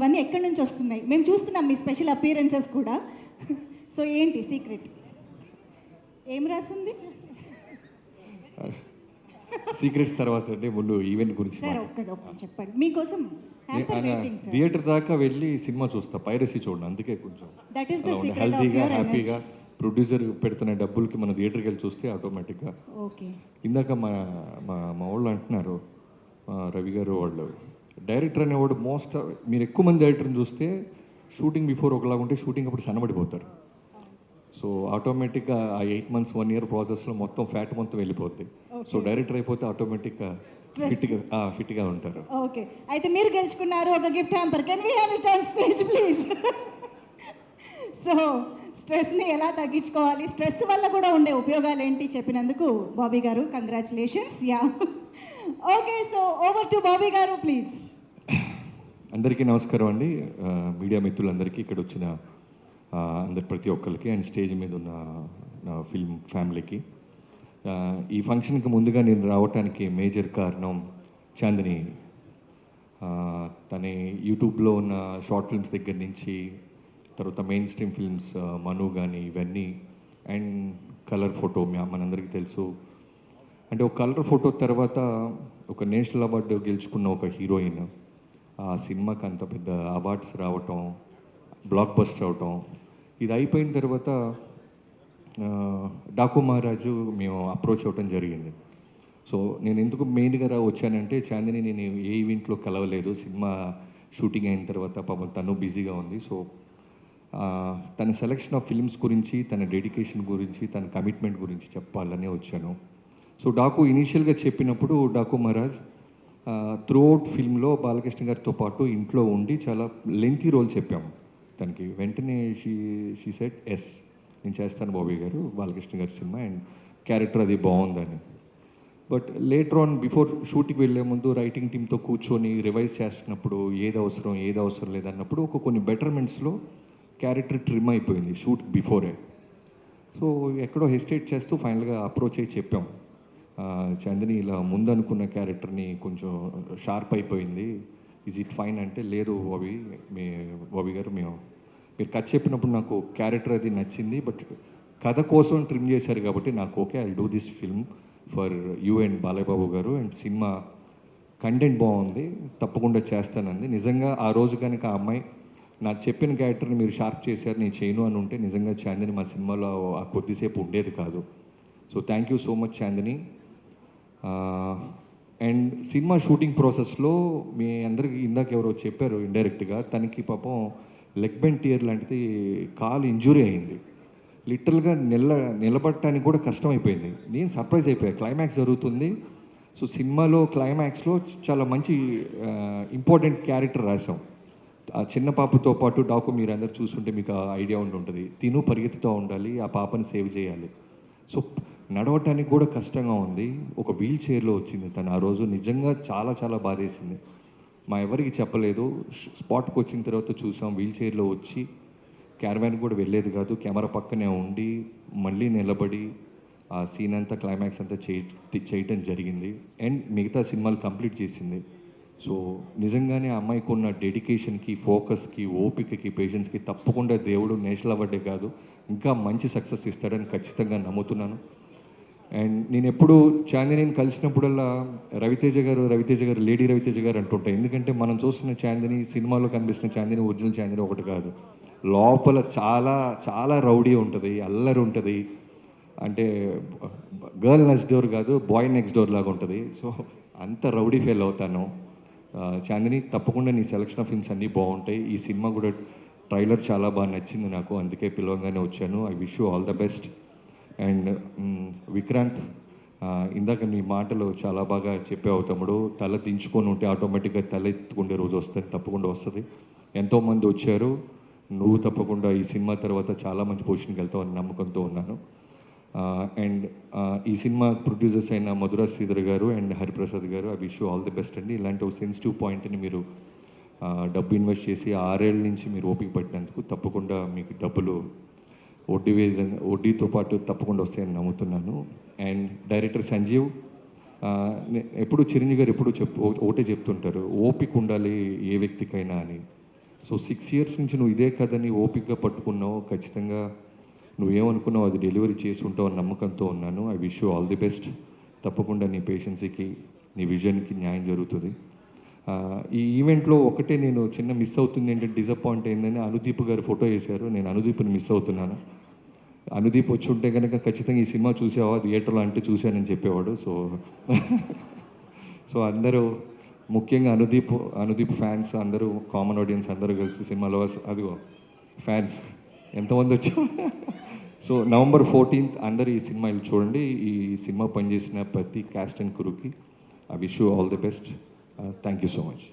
ఇవన్నీ ఎక్కడి నుంచి వస్తున్నాయి? మేము చూస్తున్నాం మీ స్పెషల్ అపియరెన్సెస్ కూడా. సో ఏంటి సీక్రెట్? ఏం రాస్తుంది సీక్రెట్స్ తర్వాత అంటే ముందు ఈవెంట్ గురించి సార్? ఒక్క చెప్పండి, మీకోసం థియేటర్ దాకా వెళ్ళి సినిమా చూస్తా, పైరసీ చూడండి. అందుకే కొంచెం that is the secret of హెల్తీగా యువర్ హ్యాపీగా ప్రొడ్యూసర్ పెడుతున్న డబ్బులకి మన థియేటర్కి వెళ్ళి చూస్తే ఆటోమేటిక్గా. ఓకే. ఇందాక మా మా మా వాళ్ళు అంటున్నారు, రవి గారు వాళ్ళు, డైరెక్టర్ అనేవాడు మీరు ఎక్కువ మంది డైరెక్టర్ని చూస్తే షూటింగ్ బిఫోర్ ఒకలాగా ఉంటే షూటింగ్ అప్పుడు సన్నబడిపోతారు. సో ఆటోమేటిక్గా ఆ 8 months 1 year ప్రాసెస్లో మొత్తం ఫ్యాట్ మొత్తం వెళ్ళిపోద్ది. సో డైరెక్టర్ అయిపోతే ఆటోమేటిక్గా ఫిట్గా ఉంటారు. ఓకే, అయితే మీరు గెలుచుకున్నారు ఒక gift hamper. Can we have it on stage please? So స్ట్రెస్ని ఎలా తగ్గించుకోవాలి, స్ట్రెస్ వల్ల కూడా ఉండే ఉపయోగాలు ఏంటి చెప్పినందుకు బాబీ గారు congratulations. Yeah, okay, so over to Bobby గారు ప్లీజ్. అందరికీ నమస్కారం అండి. మీడియా మిత్రులందరికీ, ఇక్కడ వచ్చిన అందరి ప్రతి ఒక్కరికి, అండ్ స్టేజ్ మీద ఉన్న నా ఫిల్మ్ ఫ్యామిలీకి. ఈ ఫంక్షన్కి ముందుగా నేను రావడానికి మేజర్ కారణం చాందిని. తన యూట్యూబ్లో ఉన్న షార్ట్ ఫిల్మ్స్ దగ్గర నుంచి, తర్వాత మెయిన్ స్ట్రీమ్ ఫిల్మ్స్ మను కానీ ఇవన్నీ, అండ్ కలర్ ఫోటో మనందరికీ తెలుసు. అంటే ఒక కలర్ ఫోటో తర్వాత ఒక నేషనల్ అవార్డు గెలుచుకున్న ఒక హీరోయిన్, ఆ సినిమాకి అంత పెద్ద అవార్డ్స్ రావటం, బ్లాక్ బస్టర్ అవటం, ఇది అయిపోయిన తర్వాత డాకు మహారాజు మేము అప్రోచ్ అవ్వటం జరిగింది. సో నేను ఎందుకు మెయిన్గా వచ్చానంటే, చాందిని నేను ఏ ఈవెంట్లో కలవలేదు. సినిమా షూటింగ్ అయిన తర్వాత పాపం తను బిజీగా ఉంది. సో తన సెలెక్షన్ ఆఫ్ ఫిల్మ్స్ గురించి, తన డెడికేషన్ గురించి, తన కమిట్మెంట్ గురించి చెప్పాలనే వచ్చాను. సో డాకు ఇనీషియల్గా చెప్పినప్పుడు, డాకు మహారాజ్ త్రూఅవుట్ ఫిల్మ్లో బాలకృష్ణ గారితో పాటు ఇంట్లో ఉండి చాలా లెంతీ రోల్ చెప్పాము తనకి. వెంటనే షీ సెడ్ ఎస్, నేను చేస్తాను బాబీ గారు, బాలకృష్ణ గారి సినిమా, అండ్ క్యారెక్టర్ అది బాగుందని. బట్ లేటర్ ఆన్ బిఫోర్ షూటింగ్కి వెళ్ళే ముందు రైటింగ్ టీమ్తో కూర్చొని రివైజ్ చేస్తున్నప్పుడు ఏది అవసరం లేదన్నప్పుడు కొన్ని బెటర్మెంట్స్లో క్యారెక్టర్ ట్రిమ్ అయిపోయింది షూట్ బిఫోరే. సో ఎక్కడో హెసిటేట్ చేస్తూ ఫైనల్గా అప్రోచ్ అయ్యి చెప్పాం, చాందిని ఇలా ముందు అనుకున్న క్యారెక్టర్ని కొంచెం షార్ప్ అయిపోయింది, ఈజ్ ఇట్ ఫైన్ అంటే, లేదు బాబీ గారు, మీరు కథ చెప్పినప్పుడు నాకు క్యారెక్టర్ అది నచ్చింది, బట్ కథ కోసం ట్రిమ్ చేశారు కాబట్టి నాకు okay, I do this film for you and Balayya Babu garu, and cinema content బాగుంది, తప్పకుండా చేస్తానంది. నిజంగా ఆ రోజు కనుక ఆ అమ్మాయి నాకు చెప్పిన క్యారెక్టర్ని మీరు షార్ప్ చేశారు, నేను చేయను అని ఉంటే నిజంగా చాందిని మా సినిమాలో ఆ కొద్దిసేపు ఉండేది కాదు. So thank you so much Chandini. And cinema shooting ప్రాసెస్లో మీ అందరికీ ఇందాక ఎవరో చెప్పారు ఇండైరెక్ట్గా, తనకి పాపం లెగ్ బెండ్ టియర్ లాంటిది, కాలు ఇంజురీ అయింది. లిటరల్గా నిలబడటానికి కూడా కష్టమైపోయింది. నేను సర్ప్రైజ్ అయిపోయాను. క్లైమాక్స్ జరుగుతుంది. సో సినిమాలో క్లైమాక్స్లో చాలా మంచి ఇంపార్టెంట్ క్యారెక్టర్ రాసాం. ఆ చిన్న పాపతో పాటు డాకు మీరు అందరు చూస్తుంటే మీకు ఐడియా ఉంటుంది, తిను పరిగెత్తుతూ ఉండాలి, ఆ పాపని సేవ్ చేయాలి. సో నడవటానికి కూడా కష్టంగా ఉంది. ఒక వీల్ చైర్లో వచ్చింది తను ఆ రోజు. నిజంగా చాలా చాలా బాధేసింది. మా ఎవరికి చెప్పలేదు. స్పాట్కి వచ్చిన తర్వాత చూసాం, వీల్ చైర్లో వచ్చి క్యారవాన్ కూడా వెళ్ళేది కాదు, కెమెరా పక్కనే ఉండి మళ్ళీ నిలబడి ఆ సీన్ అంతా, క్లైమాక్స్ అంతా చేయటం జరిగింది. అండ్ మిగతా సినిమాలు కంప్లీట్ చేసింది. సో నిజంగానే ఆ అమ్మాయికి ఉన్న డెడికేషన్కి, ఫోకస్కి, ఓపికకి, పేషెన్స్కి తప్పకుండా దేవుడు నేషనల్ అవార్డే కాదు ఇంకా మంచి సక్సెస్ ఇస్తాడని ఖచ్చితంగా నమ్ముతున్నాను. అండ్ నేను ఎప్పుడు చాందినిని కలిసినప్పుడల్లా రవితేజ గారు లేడీ రవితేజ గారు అంటుంటాయి. ఎందుకంటే మనం చూస్తున్న చాందిని, సినిమాలో కనిపిస్తున్న చాందిని, ఒరిజినల్ చాందిని ఒకటి కాదు. లోపల చాలా చాలా రౌడీ ఉంటుంది, అల్లరి ఉంటుంది. అంటే గర్ల్ నెక్స్ట్ డోర్ కాదు, బాయ్ నెక్స్ట్ డోర్ లాగా ఉంటుంది. సో అంత రౌడీ ఫీల్ అవుతాను. చాందిని, తప్పకుండా నీ సెలెక్షన్ ఆఫ్ ఫిల్మ్స్ అన్నీ బాగుంటాయి. ఈ సినిమా కూడా ట్రైలర్ చాలా బాగా నచ్చింది నాకు, అందుకే పిలవగానే వచ్చాను. I wish you all the best. And Vikrant, ఇందాక నీ మాటలు చాలా బాగా చెప్పావు తమ్ముడు. తల దించుకొని ఉంటే ఆటోమేటిక్గా తల ఎత్తుకుండే రోజు వస్తుంది, తప్పకుండా వస్తుంది. ఎంతోమంది వచ్చారు, నువ్వు తప్పకుండా ఈ సినిమా తర్వాత చాలా మంచి పొజిషన్కి వెళ్తావు అని నమ్మకంతో ఉన్నాను. అండ్ ఈ సినిమా ప్రొడ్యూసర్స్ అయిన మధురా శ్రీధర్ గారు అండ్ హరిప్రసాద్ గారు, I wish you all the best అండి. ఇలాంటి ఒక సెన్సిటివ్ పాయింట్ని మీరు డబ్బు ఇన్వెస్ట్ చేసి 6 ఏళ్ళ నుంచి మీరు ఓపిక పట్టినందుకు తప్పకుండా మీకు డబ్బులు వడ్డీతో పాటు తప్పకుండా వస్తాయని నమ్ముతున్నాను. అండ్ డైరెక్టర్ సంజీవ్, ఎప్పుడు చిరంజీవి గారు ఒకటే చెప్తుంటారు, ఓపిక ఉండాలి ఏ వ్యక్తికైనా అని. సో 6 ఇయర్స్ నుంచి నువ్వు ఇదే కథని ఓపికగా పట్టుకున్నావు. ఖచ్చితంగా నువ్వేమనుకున్నావు అది డెలివరీ చేసి ఉంటావు అని నమ్మకంతో ఉన్నాను. I wish you all the best. తప్పకుండా నీ పేషెన్సీకి, నీ విజన్కి న్యాయం జరుగుతుంది. ఈ ఈవెంట్లో ఒకటే నేను చిన్న మిస్ అవుతుంది ఏంటంటే, డిసప్పాయింట్ అయిందని అనుదీప్ గారు ఫోటో వేశారు. నేను అనుదీప్ని మిస్ అవుతున్నాను. అనుదీప్ వచ్చి ఉంటే కనుక ఖచ్చితంగా ఈ సినిమా చూసావా థియేటర్లో అంటే చూశానని చెప్పేవాడు. సో అందరూ, ముఖ్యంగా అనుదీప్ ఫ్యాన్స్ అందరూ, కామన్ ఆడియన్స్ అందరూ కలిసి సినిమా లవర్స్, అదిగో ఫ్యాన్స్ ఎంతమంది వచ్చారు. సో November 14th అందరూ ఈ సినిమా చూడండి. ఈ సినిమా పనిచేసిన ప్రతి క్యాస్ట్ అండ్ క్రూకి I wish you all the best. Thank you so much.